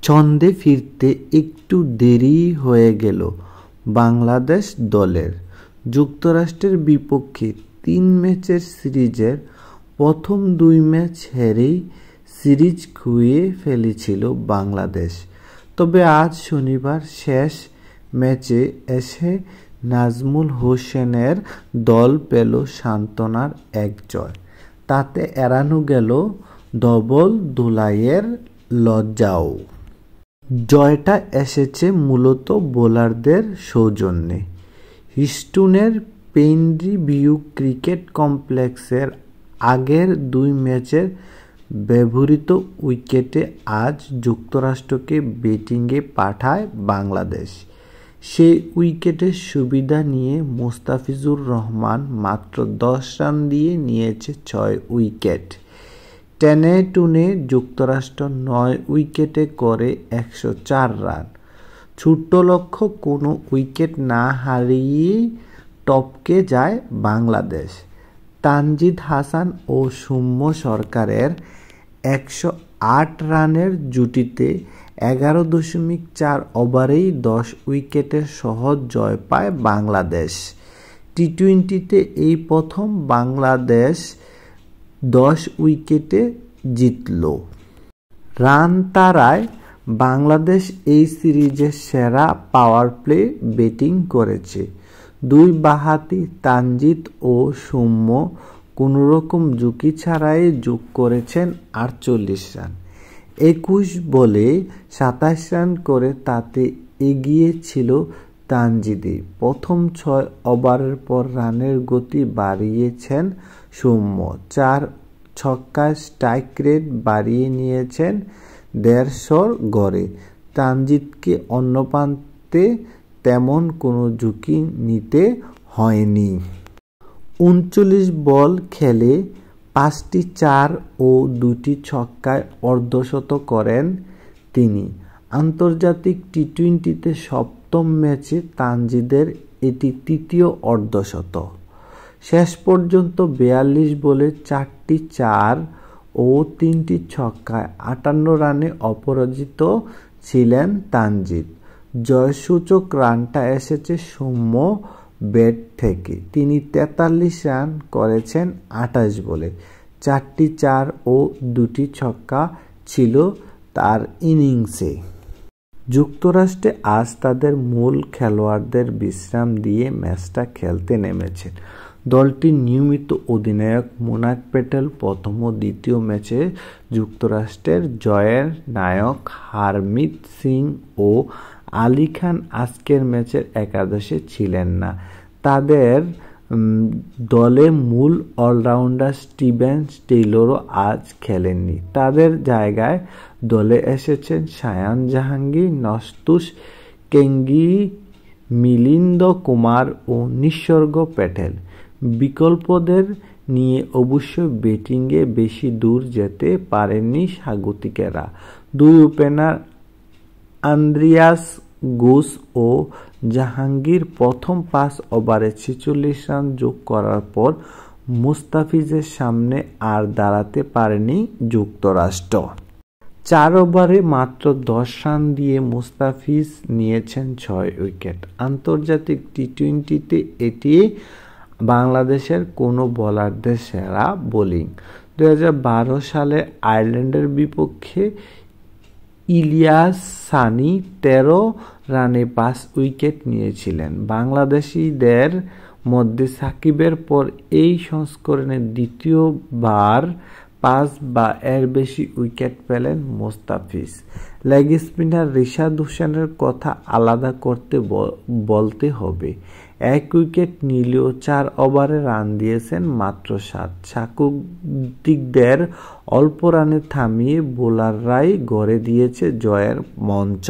ছন্দে ফিরতে একটু দেরি হয়ে গেল বাংলাদেশ দলের। যুক্তরাষ্ট্রের বিপক্ষে 3 ম্যাচের সিরিজের প্রথম 2 ম্যাচ হেরেই সিরিজ খুইয়ে ফেলেছিল বাংলাদেশ। তবে আজ শনিবার শেষ ম্যাচে এসে নাজমুল হোসেনের দল পেল সান্ত্বনার এক জয়। তাতে এড়ানো গেল ডবল ধুলাইয়ের লজ্জাও। জয়টা এসেছে মূলত বোলারদের সৌজন্যে। হিউস্টনের পেইনরি ভিউ ক্রিকেট কমপ্লেক্সের আগের 2 ম্যাচের ব্যবহৃত উইকেটে আজ যুক্তরাষ্ট্রকে ব্যাটিংয়ে পাঠায় বাংলাদেশ। সেই উইকেটের সুবিধা নিয়ে মোস্তাফিজুর রহমান মাত্র 10 রান দিয়ে নিয়েছে 6 উইকেট। টেনে টুনে যুক্তরাষ্ট্র 9 উইকেটে করে 104 রান। ছোট্ট লক্ষ্য কোনো উইকেট না হারিয়ে টপকে যায় বাংলাদেশ। তানজিদ হাসান ও সৌম্য সরকারের 108 রানের জুটিতে 11.4 ওভারেই 10 উইকেটের সহজ জয় পায় বাংলাদেশ। টি-20তে এই প্রথম বাংলাদেশ 10 উইকেটে জিতল। রান তাড়ায় বাংলাদেশ এই সিরিজের সেরা পাওয়ার প্লে ব্যাটিং করেছে। 2 বাঁহাতি তানজিদ ও সৌম্য কোনোরকম ঝুঁকি ছাড়াই যোগ করেছেন 48 রান। 21 বলে 27 রান করে তাতে এগিয়ে ছিল তানজিদই। প্রথম 6 ওভারের পর রানের গতি বাড়িয়েছেন সৌম্য। 4 ছক্কায় স্ট্রাইক রেট বাড়িয়ে নিয়েছেন 150-র গড়ে। তানজিদকে অন্য প্রান্তে তেমন কোনো ঝুঁকি নিতে হয়নি। 39 বল খেলে 5টি 4 ও 2টি ছক্কায় অর্ধশতক করেন তিনি। আন্তর্জাতিক টি-20তে সপ্তম ম্যাচে তানজিদের এটি তৃতীয় অর্ধশতক। শেষ পর্যন্ত 42 বলে 4টি 4 ও 3টি ছক্কায় 58 রানে অপরাজিত ছিলেন তানজিদ। জয়সূচক রানটা এসেছে সৌম্য ব্যাট থেকে। তিনি 43 রান করেছেন 28 বলে। 4টি 4 ও 2টি ছক্কা ছিল তার ইনিংসে। যুক্তরাষ্ট্রে আজ তাদের মূল খেলোয়াড়দের বিশ্রাম দিয়ে ম্যাচটা খেলতে নেমেছেন। দলটির নিয়মিত অধিনায়ক মোনাক প্যাটেল প্রথম ও দ্বিতীয় ম্যাচে যুক্তরাষ্ট্রের জয়ের নায়ক হারমিত সিং ও আলী খান আজকের ম্যাচের একাদশে ছিলেন না। তাদের দলে মূল অলরাউন্ডার স্টিভেন টেইলরও আজ খেলেননি। তাদের জায়গায় দলে এসেছেন সায়ান জাহাঙ্গীর, নস্তুস কেঙ্গি, মিলিন্দ কুমার ও নিসর্গ প্যাটেল। বিকল্পদের নিয়ে অবশ্য ব্যাটিংয়ে বেশি দূর যেতে পারেননি স্বাগতিকেরা। 2 ওপেনার আন্দ্রিয়াস গুস ও জাহাঙ্গীর প্রথম 5 ওভারে 46 রান যোগ করার পর মুস্তাফিজের সামনে আর দাঁড়াতে পারেনি যুক্তরাষ্ট্র। 4 ওভারে মাত্র 10 রান দিয়ে মুস্তাফিজ নিয়েছেন 6 উইকেট। আন্তর্জাতিক টি-20তে এটি বাংলাদেশের কোনো বোলারদের সেরা বোলিং। 2012 সালে আয়ারল্যান্ডের বিপক্ষে ইলিয়াস সানি 13 রানে 5 উইকেট নিয়েছিলেন। বাংলাদেশিদের মধ্যে সাকিবের পর এই সংস্করণে দ্বিতীয়বার 5 বা এর বেশি উইকেট পেলেন মুস্তাফিজ। লেগ স্পিনার রিশাদ হোসেনের কথা আলাদা করতে বলতে হবে। 1 উইকেট নিলেও 4 ওভারে রান দিয়েছেন মাত্র 7। স্বাগতিকদের অল্প রানে থামিয়ে বোলাররাই গড়ে দিয়েছে জয়ের মঞ্চ।